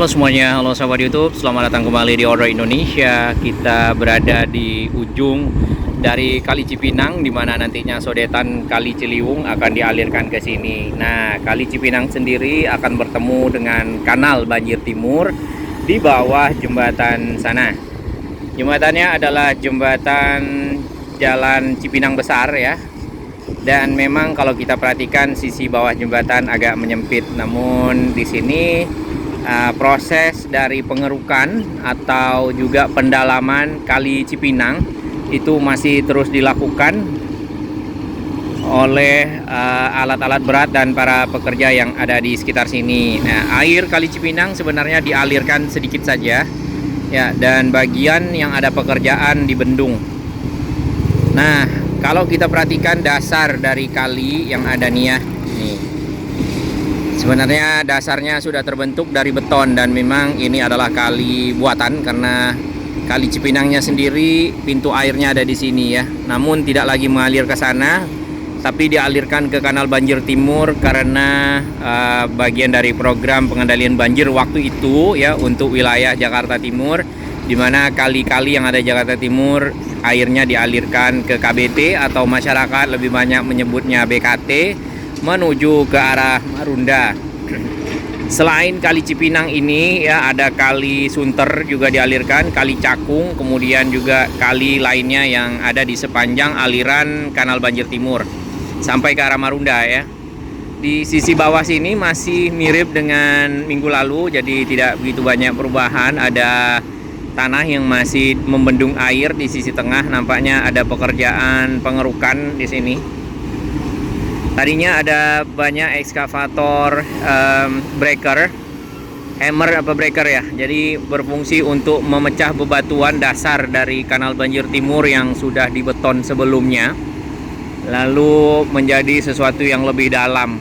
Halo semuanya, halo sahabat YouTube, selamat datang kembali di Odor Indonesia. Kita berada di ujung dari Kali Cipinang, di mana nantinya sodetan Kali Ciliwung akan dialirkan ke sini. Nah, Kali Cipinang sendiri akan bertemu dengan Kanal Banjir Timur di bawah jembatan sana. Jembatannya adalah jembatan Jalan Cipinang Besar ya. Dan memang kalau kita perhatikan sisi bawah jembatan agak menyempit, namun di sini proses dari pengerukan atau juga pendalaman Kali Cipinang itu masih terus dilakukan oleh alat-alat berat dan para pekerja yang ada di sekitar sini. Nah, air Kali Cipinang sebenarnya dialirkan sedikit saja ya, dan bagian yang ada pekerjaan dibendung. Nah, kalau kita perhatikan dasar dari kali yang ada nih ya, nih. Sebenarnya dasarnya sudah terbentuk dari beton dan memang ini adalah kali buatan karena Kali Cipinangnya sendiri pintu airnya ada di sini ya. Namun tidak lagi mengalir ke sana, tapi dialirkan ke Kanal Banjir Timur karena bagian dari program pengendalian banjir waktu itu ya untuk wilayah Jakarta Timur, di mana kali-kali yang ada Jakarta Timur airnya dialirkan ke KBT atau masyarakat lebih banyak menyebutnya BKT menuju ke arah Marunda. Selain Kali Cipinang ini ya ada Kali Sunter juga dialirkan, Kali Cakung, kemudian juga kali lainnya yang ada di sepanjang aliran Kanal Banjir Timur sampai ke arah Marunda ya. Di sisi bawah sini masih mirip dengan minggu lalu, jadi tidak begitu banyak perubahan. Ada tanah yang masih membendung air di sisi tengah, nampaknya ada pekerjaan pengerukan di sini. Tadinya ada banyak ekskavator breaker, hammer apa breaker ya, jadi berfungsi untuk memecah bebatuan dasar dari Kanal Banjir Timur yang sudah dibeton sebelumnya, lalu menjadi sesuatu yang lebih dalam.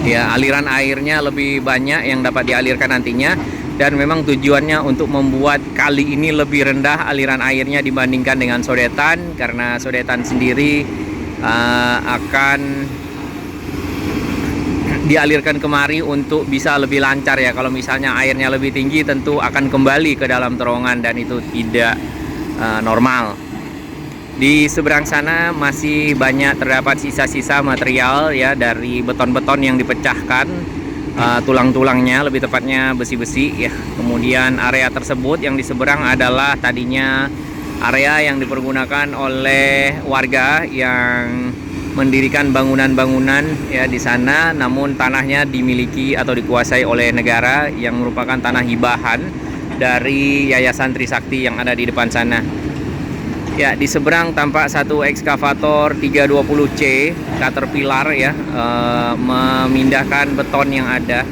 Ya, aliran airnya lebih banyak yang dapat dialirkan nantinya. Dan memang tujuannya untuk membuat kali ini lebih rendah aliran airnya dibandingkan dengan sodetan, karena sodetan sendiri akan dialirkan kemari untuk bisa lebih lancar ya. Kalau misalnya airnya lebih tinggi tentu akan kembali ke dalam terowongan dan itu tidak normal. Di seberang sana masih banyak terdapat sisa-sisa material ya dari beton-beton yang dipecahkan, tulang-tulangnya lebih tepatnya besi-besi ya. Kemudian area tersebut yang di seberang adalah tadinya area yang dipergunakan oleh warga yang mendirikan bangunan-bangunan ya di sana, namun tanahnya dimiliki atau dikuasai oleh negara yang merupakan tanah hibahan dari Yayasan Trisakti yang ada di depan sana. Ya, di seberang tampak satu ekskavator 320C Caterpillar ya, memindahkan beton yang ada.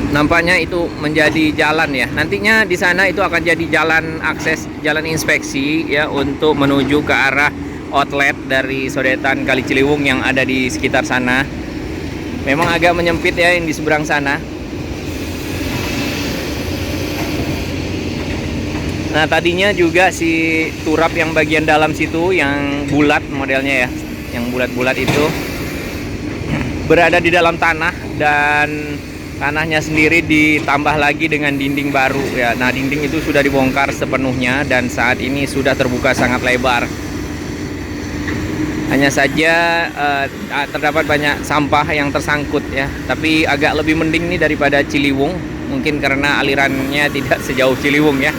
Nampaknya itu menjadi jalan ya. Nantinya di sana itu akan jadi jalan akses, jalan inspeksi ya untuk menuju ke arah outlet dari sodetan Kali Ciliwung yang ada di sekitar sana. Memang agak menyempit ya yang di seberang sana. Nah, tadinya juga si turap yang bagian dalam situ yang bulat modelnya ya, yang bulat-bulat itu berada di dalam tanah dan tanahnya sendiri ditambah lagi dengan dinding baru ya. Nah, dinding itu sudah dibongkar sepenuhnya dan saat ini sudah terbuka sangat lebar. Hanya saja terdapat banyak sampah yang tersangkut ya, tapi agak lebih mending nih daripada Ciliwung, mungkin karena alirannya tidak sejauh Ciliwung ya.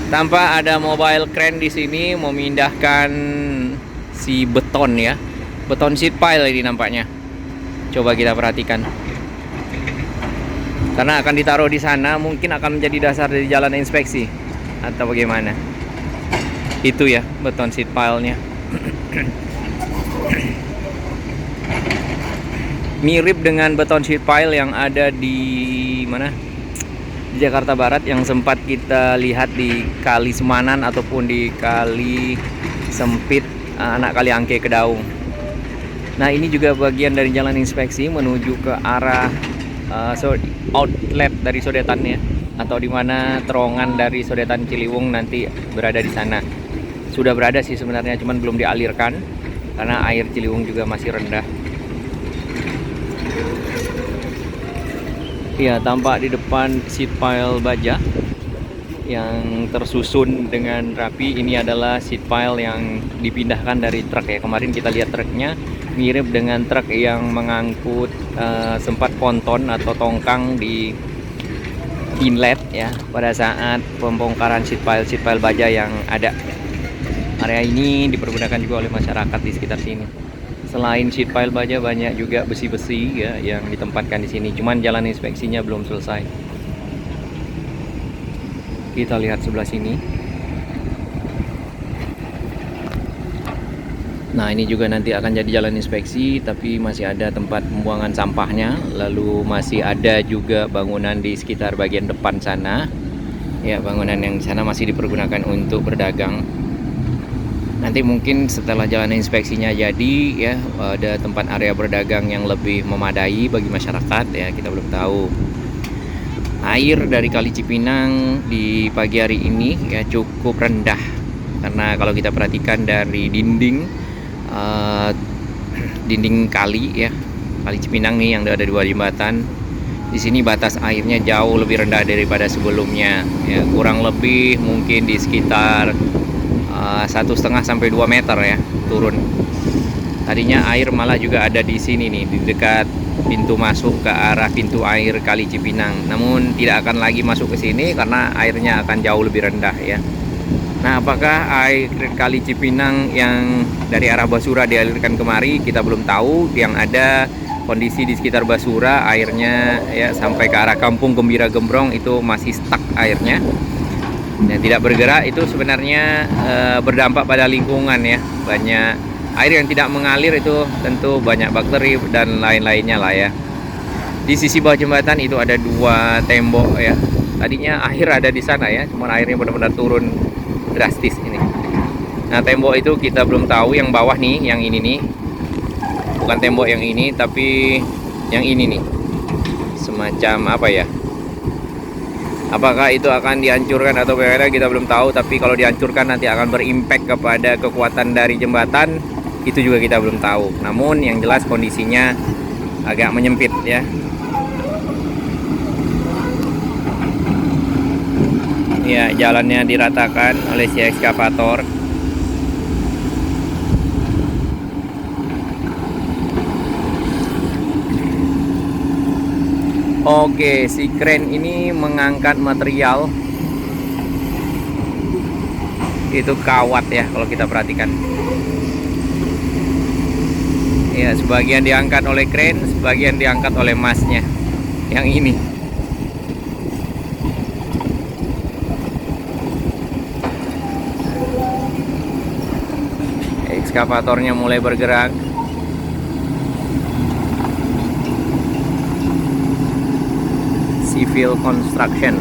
Tanpa ada mobile crane di sini memindahkan si beton ya, beton sheet pile ini nampaknya. Coba kita perhatikan. Karena akan ditaruh di sana, mungkin akan menjadi dasar dari jalan inspeksi atau bagaimana. Itu ya beton sheet pile-nya. Mirip dengan beton sheet pile yang ada di mana? Di Jakarta Barat yang sempat kita lihat di Kali Semanan ataupun di Kali Sempit anak Kali Angke Kedaung. Nah, ini juga bagian dari jalan inspeksi menuju ke arah outlet dari sodetannya atau di mana terowongan dari sodetan Ciliwung nanti berada di sana. Sudah berada sih sebenarnya, cuman belum dialirkan karena air Ciliwung juga masih rendah. Ya, tampak di depan seat pile baja yang tersusun dengan rapi. Ini adalah seat pile yang dipindahkan dari truk ya. Kemarin kita lihat truknya mirip dengan truk yang mengangkut sempat ponton atau tongkang di inlet ya pada saat pembongkaran seat pile baja yang ada. Area ini dipergunakan juga oleh masyarakat di sekitar sini. Selain seat pile baja, banyak juga besi-besi ya yang ditempatkan di sini. Cuman jalan inspeksinya belum selesai. Kita lihat sebelah sini. Nah, ini juga nanti akan jadi jalan inspeksi, tapi masih ada tempat pembuangan sampahnya. Lalu masih ada juga bangunan di sekitar bagian depan sana. Ya, bangunan yang di sana masih dipergunakan untuk berdagang. Nanti mungkin setelah jalan inspeksinya jadi ya, ada tempat area berdagang yang lebih memadai bagi masyarakat ya, kita belum tahu. Air dari Kali Cipinang di pagi hari ini ya cukup rendah, karena kalau kita perhatikan dari dinding kali ya, Kali Cipinang nih yang ada di dua jembatan, di sini batas airnya jauh lebih rendah daripada sebelumnya ya, kurang lebih mungkin di sekitar 1,5 sampai 2 meter ya turun. Tadinya air malah juga ada di sini nih, di dekat pintu masuk ke arah pintu air Kali Cipinang. Namun tidak akan lagi masuk ke sini karena airnya akan jauh lebih rendah ya. Nah, apakah air Kali Cipinang yang dari arah Basura dialirkan kemari, kita belum tahu. Yang ada kondisi di sekitar Basura airnya ya sampai ke arah Kampung Gembira Gembrong itu masih stuck airnya. Dan tidak bergerak, itu sebenarnya berdampak pada lingkungan ya. Banyak air yang tidak mengalir, itu tentu banyak bakteri dan lain-lainnya lah ya. Di sisi bawah jembatan itu ada 2 tembok ya. Tadinya air ada di sana ya, cuman airnya benar-benar turun drastis ini. Nah, tembok itu kita belum tahu, yang bawah nih, yang ini nih. Bukan tembok yang ini, tapi yang ini nih. Semacam apa ya? Apakah itu akan dihancurkan atau bagaimana, kita belum tahu. Tapi kalau dihancurkan nanti akan berimpact kepada kekuatan dari jembatan, itu juga kita belum tahu. Namun yang jelas kondisinya agak menyempit ya. Ya, jalannya diratakan oleh si ekskavator. Oke, si kren ini mengangkat material. Itu kawat ya kalau kita perhatikan. Ya, sebagian diangkat oleh kren, sebagian diangkat oleh masnya. Yang ini. Ekskavatornya mulai bergerak. Civil construction.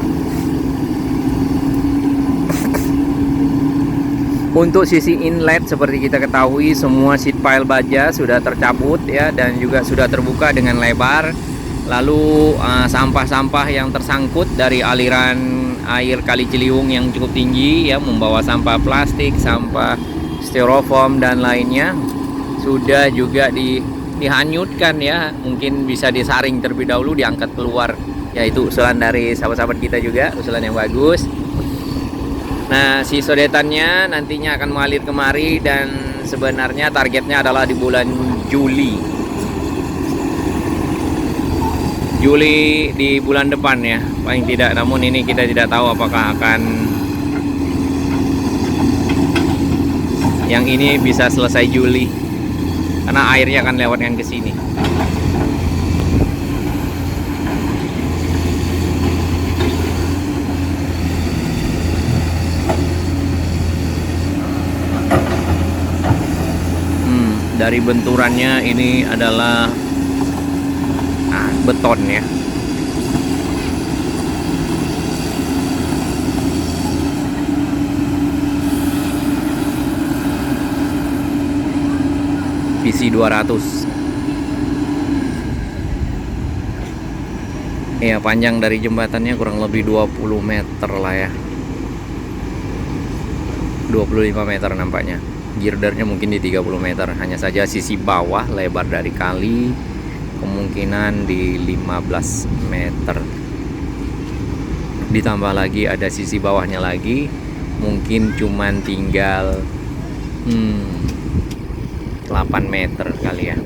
Untuk sisi inlet, seperti kita ketahui, semua seat pile baja sudah tercabut ya, dan juga sudah terbuka dengan lebar. Lalu sampah-sampah yang tersangkut dari aliran air Kali Ciliwung yang cukup tinggi ya, membawa sampah plastik, sampah styrofoam dan lainnya, sudah juga dihanyutkan ya. Mungkin bisa disaring terlebih dahulu, diangkat keluar. Ya, itu usulan dari sahabat-sahabat kita juga, usulan yang bagus. Nah, si sodetannya nantinya akan mengalir kemari, dan sebenarnya targetnya adalah di bulan Juli di bulan depan ya, paling tidak. Namun ini kita tidak tahu apakah akan yang ini bisa selesai Juli, karena airnya akan lewat yang ke sini. Dari benturannya ini adalah beton ya. PC 200. Ya, panjang dari jembatannya kurang lebih 20 meter lah ya. 25 meter nampaknya. Girdernya mungkin di 30 meter. Hanya saja sisi bawah lebar dari kali kemungkinan di 15 meter. Ditambah lagi ada sisi bawahnya lagi, mungkin cuman tinggal 8 meter kali ya.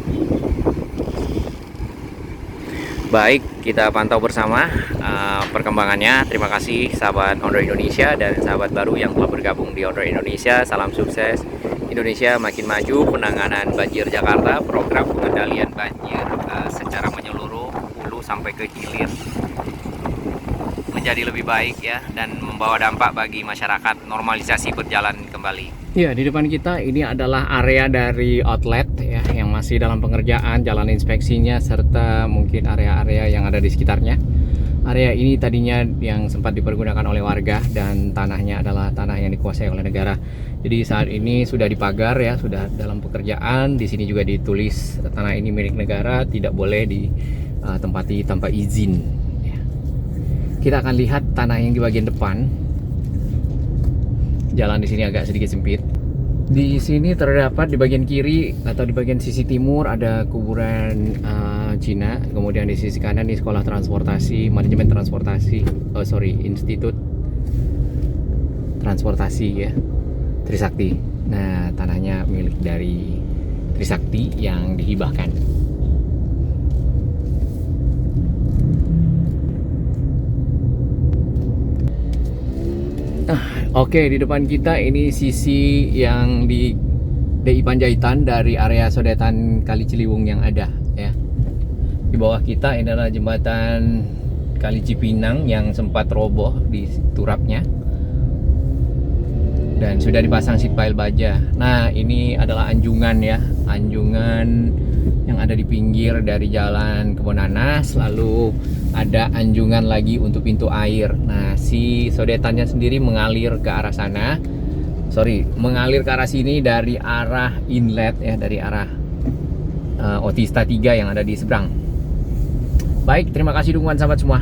Baik, kita pantau bersama perkembangannya. Terima kasih sahabat Outdoor Indonesia dan sahabat baru yang telah bergabung di Outdoor Indonesia. Salam sukses, Indonesia makin maju. Penanganan banjir Jakarta, program pengendalian banjir secara menyeluruh, hulu sampai ke hilir, menjadi lebih baik ya, dan membawa dampak bagi masyarakat. Normalisasi berjalan kembali. Ya, di depan kita ini adalah area dari outlet ya, yang masih dalam pengerjaan, jalan inspeksinya, serta mungkin area-area yang ada di sekitarnya. Area ini tadinya yang sempat dipergunakan oleh warga dan tanahnya adalah tanah yang dikuasai oleh negara. Jadi saat ini sudah dipagar ya, sudah dalam pekerjaan. Di sini juga ditulis tanah ini milik negara, tidak boleh ditempati tanpa izin. Ya. Kita akan lihat tanah yang di bagian depan. Jalan di sini agak sedikit sempit. Di sini terdapat di bagian kiri atau di bagian sisi timur ada kuburan Cina. Kemudian di sisi kanan di sekolah transportasi, manajemen transportasi, Institut Transportasi ya, Trisakti. Nah, tanahnya milik dari Trisakti yang dihibahkan. Oke, di depan kita ini sisi yang di DI Panjaitan dari area sodetan Kali Ciliwung yang ada ya. Di bawah kita ini adalah jembatan Kali Cipinang yang sempat roboh di turapnya. Dan sudah dipasang seat pile baja. Nah, ini adalah anjungan ya, anjungan yang ada di pinggir dari jalan Kebonanas, lalu ada anjungan lagi untuk pintu air. Nah, si sodetannya sendiri mengalir ke arah sana. Mengalir ke arah sini dari arah inlet ya, dari arah Otista 3 yang ada di seberang. Baik, terima kasih dukungan sahabat semua.